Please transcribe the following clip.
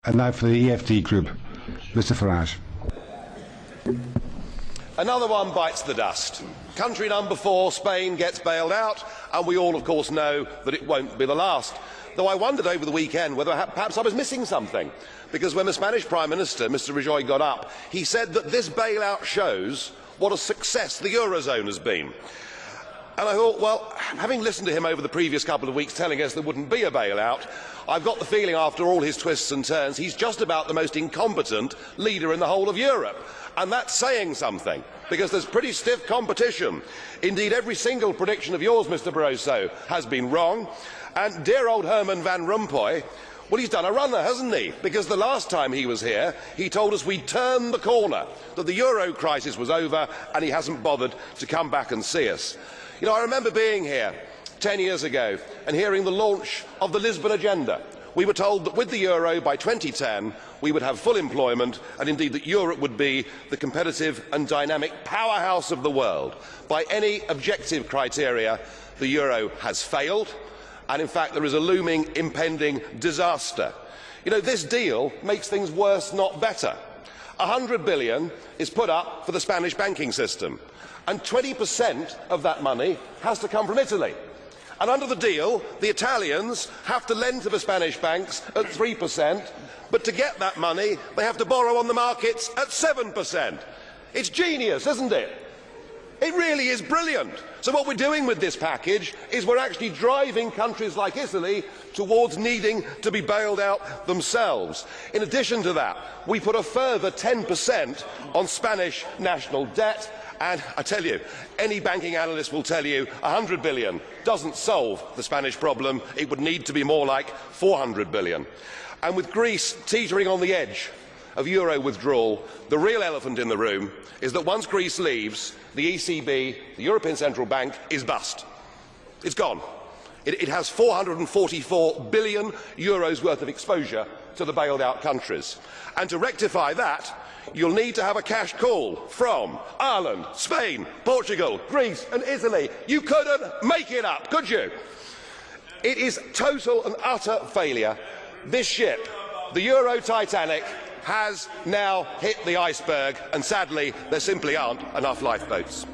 And now for the EFD group, Mr. Farage. Another one bites the dust. Country number 4, Spain, gets bailed out, and we all, of course, know that it won't be the last. Though I wondered over the weekend whether perhaps I was missing something, because when the Spanish Prime Minister, Mr. Rajoy, got up, he said that this bailout shows what a success the Eurozone has been. And I thought, well, having listened to him over the previous couple of weeks telling us there wouldn't be a bailout, I've got the feeling after all his twists and turns he's just about the most incompetent leader in the whole of Europe. And that's saying something, because there's pretty stiff competition. Indeed, every single prediction of yours, Mr. Barroso, has been wrong. And dear old Herman Van Rompuy, well, he's done a runner, hasn't he? Because the last time he was here, he told us we'd turned the corner, that the euro crisis was over, and he hasn't bothered to come back and see us. You know, I remember being here 10 years ago and hearing the launch of the Lisbon Agenda. We were told that with the euro by 2010 we would have full employment, and indeed that Europe would be the competitive and dynamic powerhouse of the world. By any objective criteria, the euro has failed, and in fact there is a looming impending disaster. You know, this deal makes things worse, not better. 100 billion is put up for the Spanish banking system, and 20% of that money has to come from Italy. And under the deal, the Italians have to lend to the Spanish banks at 3%, but to get that money, they have to borrow on the markets at 7%. It's genius, isn't it? It really is brilliant. So what we're doing with this package is we're actually driving countries like Italy towards needing to be bailed out themselves. In addition to that, we put a further 10% on Spanish national debt. And I tell you, any banking analyst will tell you 100 billion doesn't solve the Spanish problem. It would need to be more like 400 billion. And with Greece teetering on the edge of euro withdrawal, the real elephant in the room is that once Greece leaves, the ECB, the European Central Bank, is bust. It's gone. It has 444 billion euros worth of exposure to the bailed out countries. And to rectify that, you'll need to have a cash call from Ireland, Spain, Portugal, Greece and Italy. You couldn't make it up, could you? It is total and utter failure. This ship, the Euro Titanic, has now hit the iceberg, and sadly there simply aren't enough lifeboats.